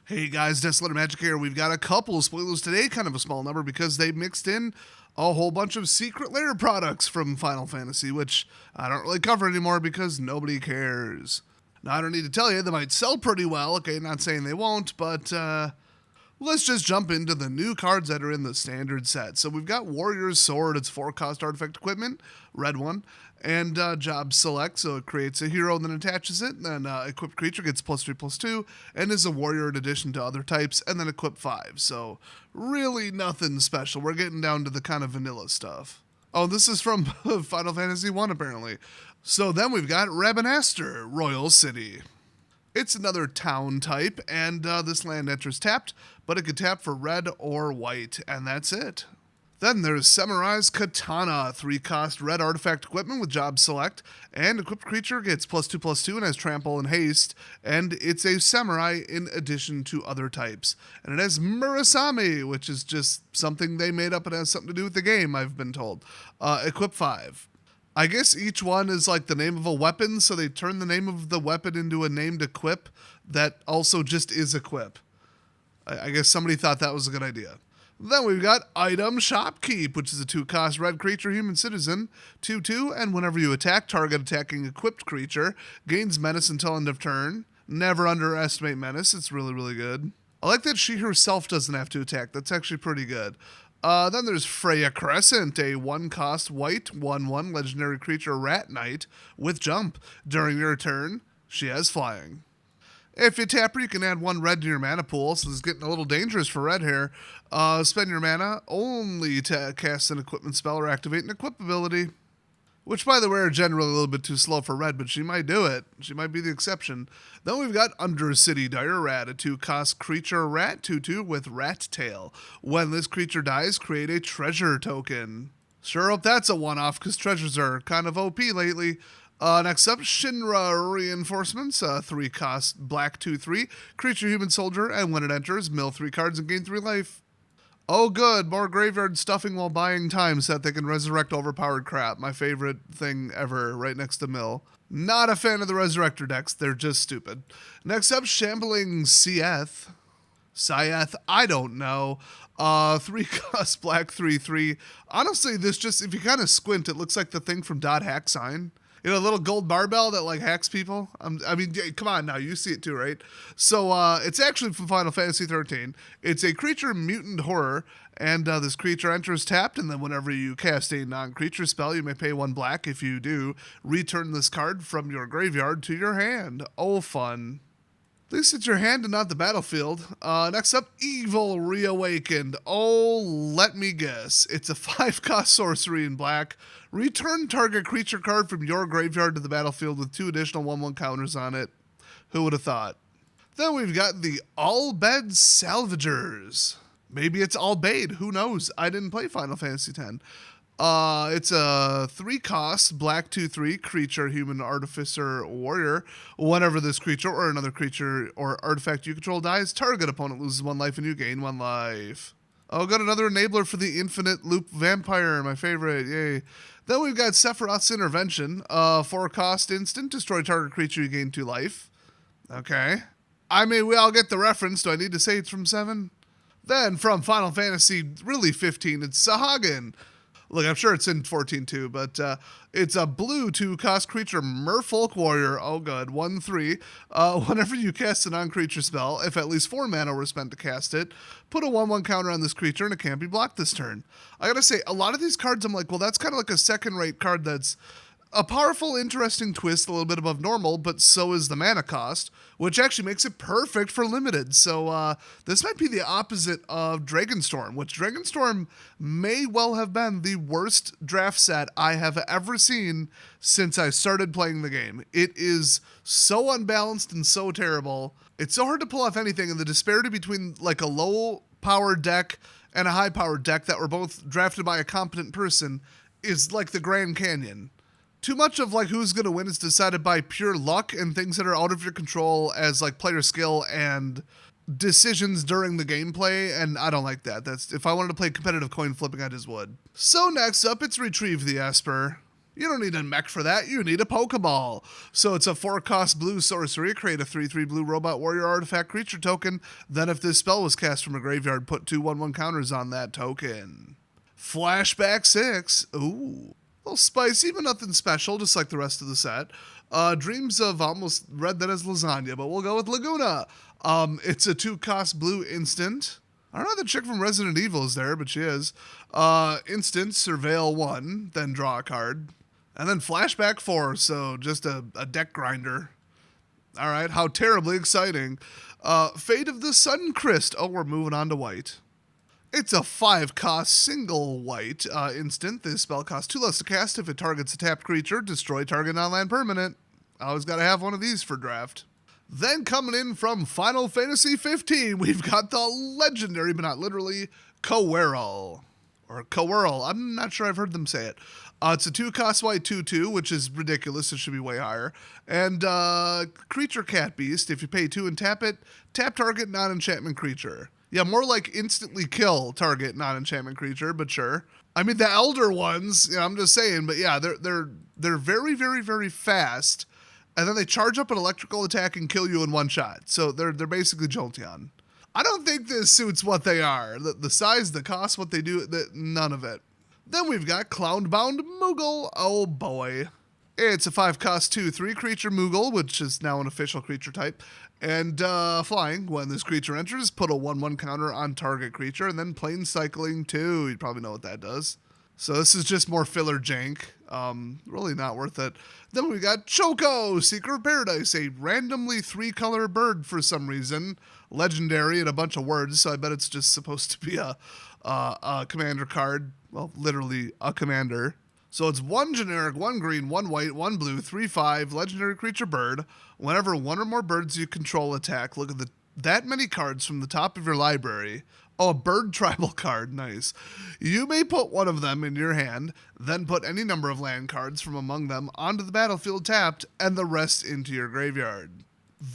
Hey guys, Desolate Magic here. We've got a couple of spoilers today, kind of a small number because they mixed in a whole bunch of secret lair products from Final Fantasy, which I don't really cover anymore because nobody cares. Now, I don't need to tell you, they might sell pretty well, okay, not saying they won't, but let's just jump into the new cards that are in the standard set. So we've got Warrior's Sword, it's 4-cost artifact equipment, red one, and job select, so it creates a hero and then attaches it, and then equipped creature gets +3/+2, and is a warrior in addition to other types, and then equip 5. So really nothing special. We're getting down to the kind of vanilla stuff. Oh, this is from Final Fantasy 1 apparently. So then we've got Rabanastre, Royal City. It's another town type, and this land enters tapped, but it could tap for red or white, and that's it. Then there's Samurai's Katana, 3-cost red artifact equipment with job select, and equipped creature gets +2/+2 and has trample and haste, and it's a samurai in addition to other types. And it has Murasame, which is just something they made up and has something to do with the game, I've been told. Equip 5. I guess each one is like the name of a weapon, so they turn the name of the weapon into a named equip that also just is equip. I guess somebody thought that was a good idea. Then we've got Item Shopkeep, which is a 2-cost red creature, human citizen, 2/2, and whenever you attack, target attacking equipped creature gains menace until end of turn. Never underestimate menace, it's really, really good. I like that she herself doesn't have to attack, that's actually pretty good. Then there's Freya Crescent, a 1-cost white 1/1 legendary creature rat knight with jump. During your turn, she has flying. If you tap her, you can add 1 red to your mana pool, so this is getting a little dangerous for red here. Spend your mana only to cast an equipment spell or activate an equip ability. Which, by the way, are generally a little bit too slow for red, but she might do it. She might be the exception. Then we've got Undercity Dire Rat, a 2-cost creature rat, 2/2 with rat tail. When this creature dies, create a treasure token. Sure hope that's a one-off, because treasures are kind of OP lately. Next up, Shinra Reinforcements, 3-cost black 2/3, creature human soldier, and when it enters, mill 3 cards and gain 3 life. Oh good, more graveyard stuffing while buying time so that they can resurrect overpowered crap. My favorite thing ever, right next to mill. Not a fan of the resurrector decks, they're just stupid. Next up, Shambling Sieth. I don't know. 3-cost black 3/3. Honestly, this just, if you kind of squint, it looks like the thing from Dot Hack Sign. You know, a little gold barbell that like hacks people. I mean, come on now, you see it too, right? So it's actually from Final Fantasy 13. It's a creature mutant horror, and this creature enters tapped, and then whenever you cast a non-creature spell, you may pay 1 black. If you do, return this card from your graveyard to your hand. Oh, fun. At least it's your hand and not the battlefield. Next up, Evil Reawakened. Oh, let me guess. It's a 5-cost sorcery in black. Return target creature card from your graveyard to the battlefield with 2 additional 1/1 counters on it. Who would have thought? Then we've got the Albed Salvagers. Maybe it's Albade, who knows? I didn't play Final Fantasy X. It's a 3-cost black 2/3 creature, human artificer warrior. Whenever this creature or another creature or artifact you control dies, target opponent loses 1 life and you gain 1 life. Oh, got another enabler for the infinite loop vampire, my favorite, yay. Then we've got Sephiroth's Intervention, 4-cost instant, destroy target creature, you gain 2 life. Okay. I mean, we all get the reference, do I need to say it's from 7? Then from Final Fantasy, really 15, it's Sahagin. Look, I'm sure it's in 14 too, but it's a blue 2-cost creature, Merfolk Warrior. Oh god, 1/3. Whenever you cast a non-creature spell, if at least 4 mana were spent to cast it, put a 1/1 counter on this creature and it can't be blocked this turn. I gotta say, a lot of these cards, I'm like, well, that's kind of like a second-rate card that's a powerful, interesting twist, a little bit above normal, but so is the mana cost, which actually makes it perfect for limited. So this might be the opposite of Dragonstorm, which Dragonstorm may well have been the worst draft set I have ever seen since I started playing the game. It is so unbalanced and so terrible. It's so hard to pull off anything, and the disparity between like a low-powered deck and a high-powered deck that were both drafted by a competent person is like the Grand Canyon. Too much of like who's going to win is decided by pure luck and things that are out of your control as like player skill and decisions during the gameplay, and I don't like that. That's if I wanted to play competitive coin flipping, I just would. So next up, it's Retrieve the Esper. You don't need a mech for that, you need a Pokeball. So it's a 4-cost blue sorcery, create a 3/3 blue robot warrior artifact creature token, then if this spell was cast from a graveyard, put 2 1/1 counters on that token. Flashback 6, ooh. A little spicy, but nothing special, just like the rest of the set. Dreams of almost read that as lasagna, but we'll go with Laguna. It's a 2-cost blue instant. I don't know the chick from Resident Evil is there, but she is. Instant, surveil 1, then draw a card. And then flashback 4, so just a deck grinder. All right, how terribly exciting. Fate of the Suncrist. Oh, we're moving on to white. It's a 5-cost single white instant. This spell costs 2 less to cast if it targets a tapped creature. Destroy target non-land permanent. Always got to have one of these for draft. Then coming in from Final Fantasy 15, we've got the legendary, but not literally, Coeurl. Or Coeurl. I'm not sure I've heard them say it. It's a 2-cost white 2/2, which is ridiculous. It should be way higher. And creature cat beast. If you pay 2 and tap it, tap target non-enchantment creature. Yeah, more like instantly kill target non-enchantment creature, but sure. I mean, the elder ones, you know, I'm just saying, but yeah, they're very, very, very fast. And then they charge up an electrical attack and kill you in one shot. So they're basically Jolteon. I don't think this suits what they are. The size, the cost, what they do, none of it. Then we've got Cloudbound Moogle. Oh boy. It's a 5-cost 2/3 creature Moogle, which is now an official creature type. And flying. When this creature enters, put a 1/1 counter on target creature, and then plane cycling 2. You probably know what that does. So this is just more filler jank. Really not worth it. Then we got Choco, Seeker of Paradise, a randomly 3-color bird for some reason. Legendary and a bunch of words, so I bet it's just supposed to be a commander card. Well, literally a commander. So it's 1 generic, 1 green, 1 white, 1 blue, 3/5, legendary creature bird. Whenever 1 or more birds you control attack, look at that many cards from the top of your library. Oh, a bird tribal card, nice. You may put 1 of them in your hand, then put any number of land cards from among them onto the battlefield tapped, and the rest into your graveyard.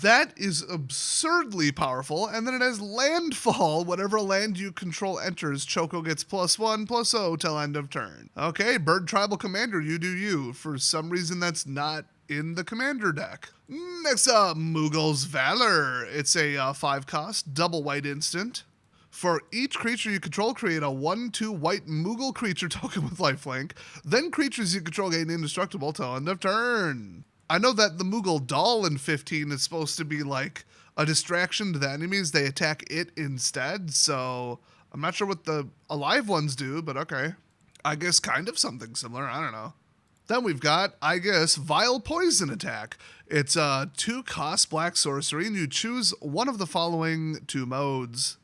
That is absurdly powerful, and then it has landfall. Whatever land you control enters, Choco gets +1/+0 till end of turn. Okay, Bird Tribal Commander, you do you. For some reason that's not in the Commander deck. Next up, Moogle's Valor. It's a 5-cost, double white instant. For each creature you control, create a 1/2 white Moogle creature token with lifelink. Then creatures you control gain indestructible till end of turn. I know that the Moogle doll in 15 is supposed to be like a distraction to the enemies. They attack it instead, so I'm not sure what the alive ones do, but okay. I guess kind of something similar, I don't know. Then we've got, I guess, Vile Poison Attack. It's a 2-cost black sorcery, and you choose one of the following 2 modes.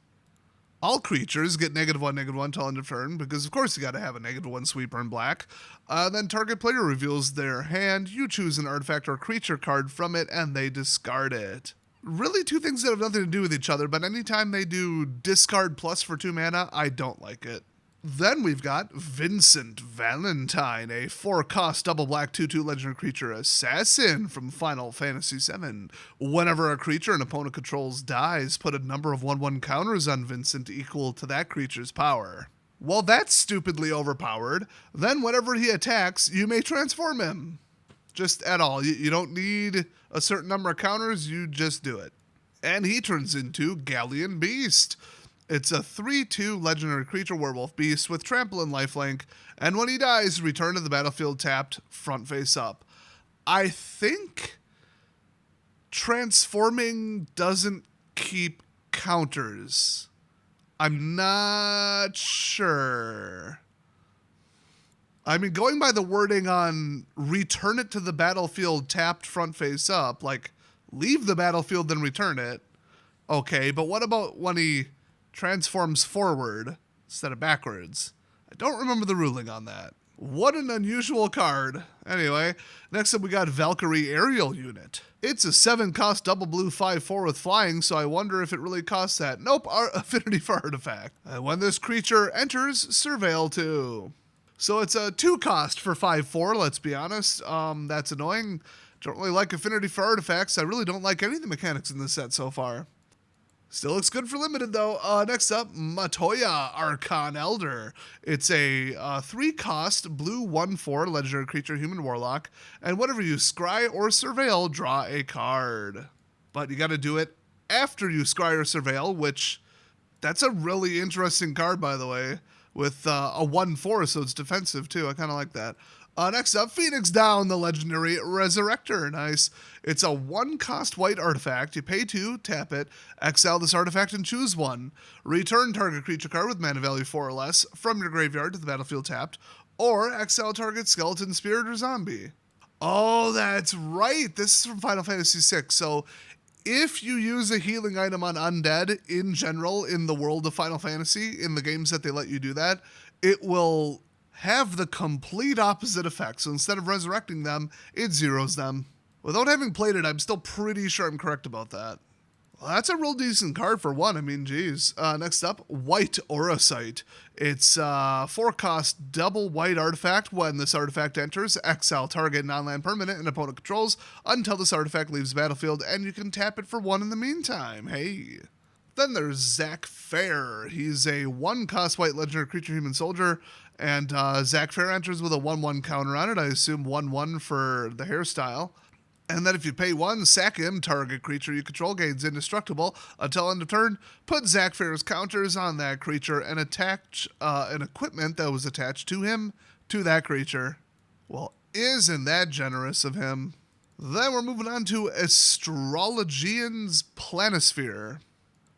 All creatures get -1/-1 till end of turn, because of course you gotta have a -1 sweeper in black. Then target player reveals their hand, you choose an artifact or creature card from it, and they discard it. Really 2 things that have nothing to do with each other, but anytime they do discard plus for 2 mana, I don't like it. Then we've got Vincent Valentine, a 4-cost double black 2/2 legendary creature assassin from Final Fantasy VII. Whenever a creature an opponent controls dies, put a number of 1/1 counters on Vincent equal to that creature's power. Well, that's stupidly overpowered. Then whenever he attacks, you may transform him. Just at all. You don't need a certain number of counters, you just do it. And he turns into Galleon Beast. It's a 3/2 legendary creature werewolf beast with trample and lifelink, and when he dies, return to the battlefield tapped, front face up. I think transforming doesn't keep counters. I'm not sure. I mean, going by the wording on return it to the battlefield tapped, front face up, like leave the battlefield then return it. Okay, but what about when he transforms forward instead of backwards? I don't remember the ruling on that. What an unusual card. Anyway, next up we got Valkyrie Aerial Unit. It's a 7-cost double blue 5/4 with flying, so I wonder if it really costs that. Nope, our affinity for artifact. And when this creature enters, surveil 2. So it's a 2-cost for 5/4, let's be honest. That's annoying. Don't really like affinity for artifacts. I really don't like any of the mechanics in this set so far. Still looks good for limited though. Next up, Matoya, Archon Elder. It's a 3-cost blue 1/4 legendary creature, human warlock, and whenever you scry or surveil, draw a card. But you got to do it after you scry or surveil, which that's a really interesting card, by the way, with a 1/4, so it's defensive too. I kind of like that. Next up, Phoenix Down, the legendary Resurrector. Nice. It's a 1-cost white artifact. You pay 2, tap it, exile this artifact and choose 1. Return target creature card with mana value 4 or less from your graveyard to the battlefield tapped, or exile target skeleton, spirit, or zombie. Oh, that's right. This is from Final Fantasy VI. So if you use a healing item on undead in general in the world of Final Fantasy, in the games that they let you do that, it will have the complete opposite effect. So instead of resurrecting them, it zeroes them. Without having played it, I'm still pretty sure I'm correct about that. Well, that's a real decent card for one. I mean, geez. Next up, White Aura Sight. It's 4-cost double white artifact. When this artifact enters, exile target non-land permanent and opponent controls until this artifact leaves the battlefield, and you can tap it for 1 in the meantime. Hey. Then there's Zack Fair. He's a 1-cost white legendary creature, human soldier, and Zack Fair enters with a 1/1 counter on it. I assume 1/1 for the hairstyle. And then if you pay 1, sack him, target creature you control gains indestructible until end of turn. Put Zack Fair's counters on that creature and attach an equipment that was attached to him to that creature. Well, isn't that generous of him? Then we're moving on to Astrologian's Planisphere.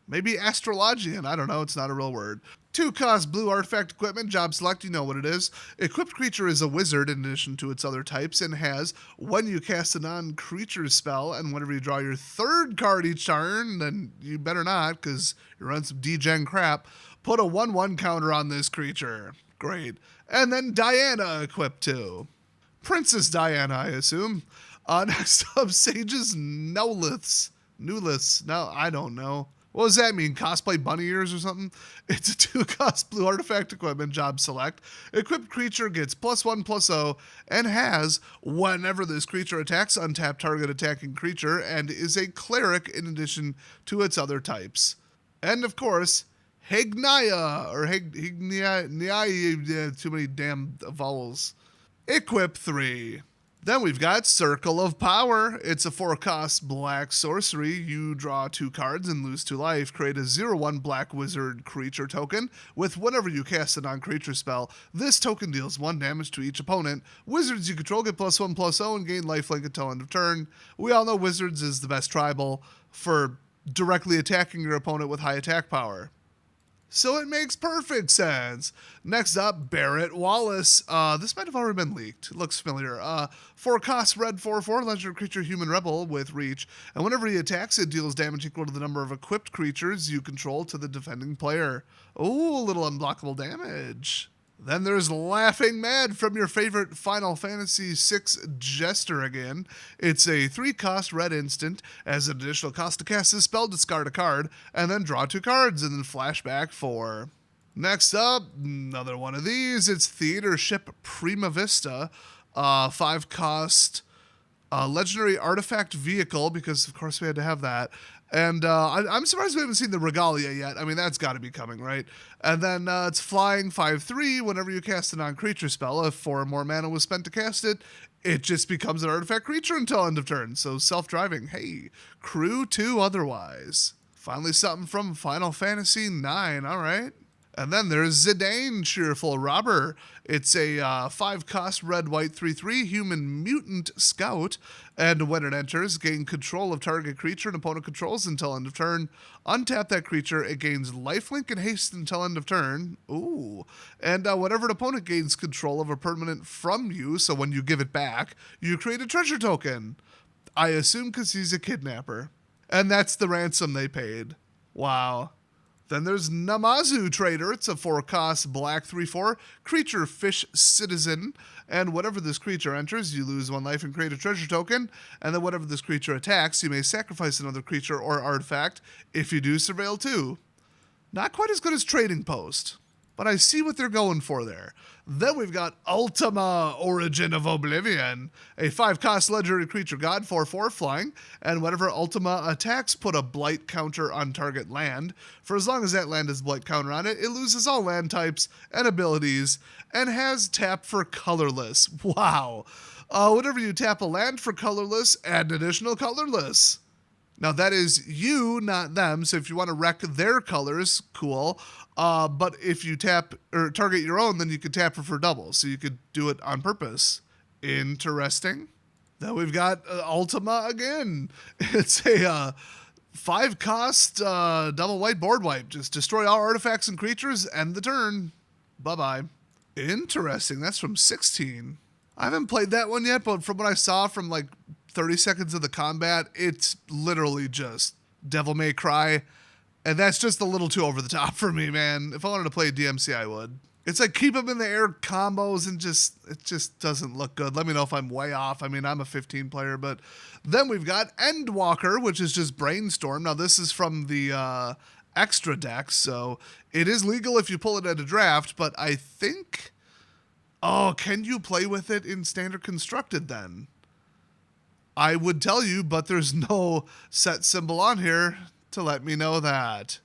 Maybe Astrologian, I don't know, it's not a real word. 2-cost blue artifact equipment, job select, you know what it is. Equipped creature is a wizard in addition to its other types and has, when you cast a non-creature spell and whenever you draw your 3rd card each turn, then you better not because you're running some degen crap, put a 1/1 counter on this creature. Great. And then Diana equipped too. Princess Diana, I assume. Next up, Sage's Nuliths. No, I don't know. What does that mean? Cosplay bunny ears or something? It's a 2-cost blue artifact equipment, job select. Equipped creature gets +1/+0 and has, whenever this creature attacks, untap target attacking creature and is a cleric in addition to its other types. And of course, Hegnia, or Hegnia, too many damn vowels. Equip 3. Then we've got Circle of Power. It's a 4-cost black sorcery. You draw 2 cards and lose 2 life. Create a 0/1 black wizard creature token. With whenever you cast a non-creature spell, this token deals 1 damage to each opponent. Wizards you control get +1/+0 and gain lifelink until end of turn. We all know Wizards is the best tribal for directly attacking your opponent with high attack power. So it makes perfect sense. Next up, Barrett Wallace. This might have already been leaked. It looks familiar. 4-cost red 4/4 legendary creature, human rebel with reach. And whenever he attacks, it deals damage equal to the number of equipped creatures you control to the defending player. Oh, a little unblockable damage. Then there's Laughing Mad from your favorite Final Fantasy VI Jester again. It's a 3-cost red instant. As an additional cost to cast this spell, discard a card, and then draw 2 cards, and then flashback 4. Next up, another one of these. It's Theater Ship Prima Vista. 5-cost legendary artifact vehicle, because of course we had to have that. And I'm surprised we haven't seen the Regalia yet. I mean, that's got to be coming, right? And then it's flying 5/3. Whenever you cast a non-creature spell, if 4 or more mana was spent to cast it, it just becomes an artifact creature until end of turn. So self-driving. Hey, crew 2 otherwise. Finally something from Final Fantasy IX. All right. And then there's Zidane, Cheerful Robber. It's a 5-cost red-white 3/3 human mutant scout. And when it enters, gain control of target creature and opponent controls until end of turn. Untap that creature, it gains lifelink and haste until end of turn. Ooh. And whenever an opponent gains control of a permanent from you, so when you give it back, you create a treasure token. I assume because he's a kidnapper. And that's the ransom they paid. Wow. Then there's Namazu Trader. It's a 4-cost black 3/4 creature fish citizen. And whenever this creature enters, you lose 1 life and create a treasure token. And then whenever this creature attacks, you may sacrifice another creature or artifact. If you do, surveil 2. Not quite as good as Trading Post. but I see what they're going for there. Then we've got Ultima, Origin of Oblivion, a 5-cost legendary creature god, 4/4 flying, and whenever Ultima attacks, put a blight counter on target land. For as long as that land has blight counter on it, it loses all land types and abilities, and has tap for colorless. Wow. Whenever you tap a land for colorless, add an additional colorless. Now that is you, not them, so if you want to wreck their colors, cool. But if you tap or target your own, then you could tap for double, so you could do it on purpose. Interesting. Then we've got Ultima again. It's a 5-cost double white board wipe. Just destroy all artifacts and creatures, end the turn. Bye-bye. Interesting. That's from 16. I haven't played that one yet, but from what I saw from like 30 seconds of the combat, it's literally just Devil May Cry. And that's just a little too over the top for me, man. If I wanted to play DMC, I would. It's like keep them in the air combos and it just doesn't look good. Let me know if I'm way off. I mean, I'm a 15 player, but then we've got Endwalker, which is just Brainstorm. Now, this is from the extra deck, so it is legal if you pull it at a draft, but I think... Oh, can you play with it in Standard Constructed then? I would tell you, but there's no set symbol on here to let me know that.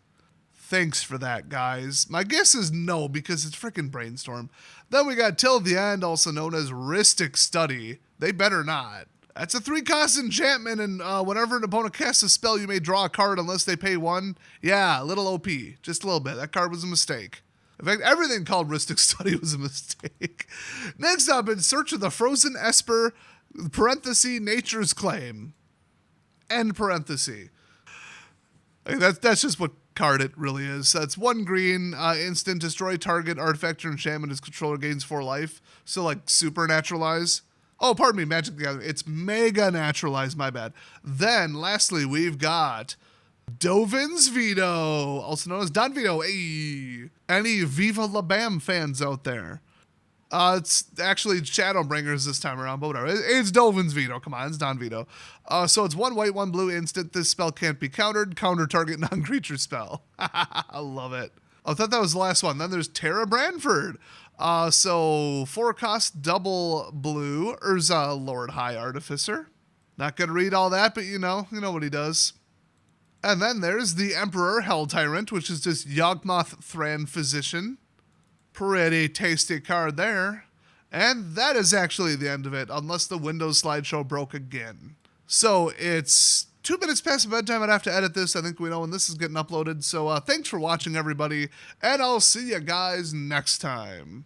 Thanks for that, guys. My guess is no, because it's freaking Brainstorm. Then we got Till the End, also known as Rhystic Study. They better not. That's a 3-cost enchantment, and whenever an opponent casts a spell, you may draw a card unless they pay 1. Yeah, a little OP. Just a little bit. That card was a mistake. In fact, everything called Rhystic Study was a mistake. Next up, In Search of the Frozen Esper, parenthesis, Nature's Claim. End parenthesis. That's just what card it really is. That's 1 green, instant, destroy target artifact or enchantment his controller gains 4 life. So like super naturalize. Oh, pardon me, Magic the Gathering. It's mega naturalize, my bad. Then, lastly, we've got Dovin's Veto, also known as Don Vito. Hey, any Viva La Bam fans out there? It's actually Shadowbringers this time around, but whatever. It's Dovin's Veto. Come on, it's Don Vito. So it's 1 white, 1 blue instant. This spell can't be countered. Counter target non-creature spell. I love it. I thought that was the last one. Then there's Tara Branford. So 4-cost double blue. Urza Lord High Artificer. Not going to read all that, but you know what he does. And then there's the Emperor Hell Tyrant, which is just Yawgmoth Thran Physician. Pretty tasty card there. And that is actually the end of it, unless the Windows slideshow broke again. So it's 2 minutes past bedtime. I'd have to edit this. I think we know when this is getting uploaded. So thanks for watching, everybody. And I'll see you guys next time.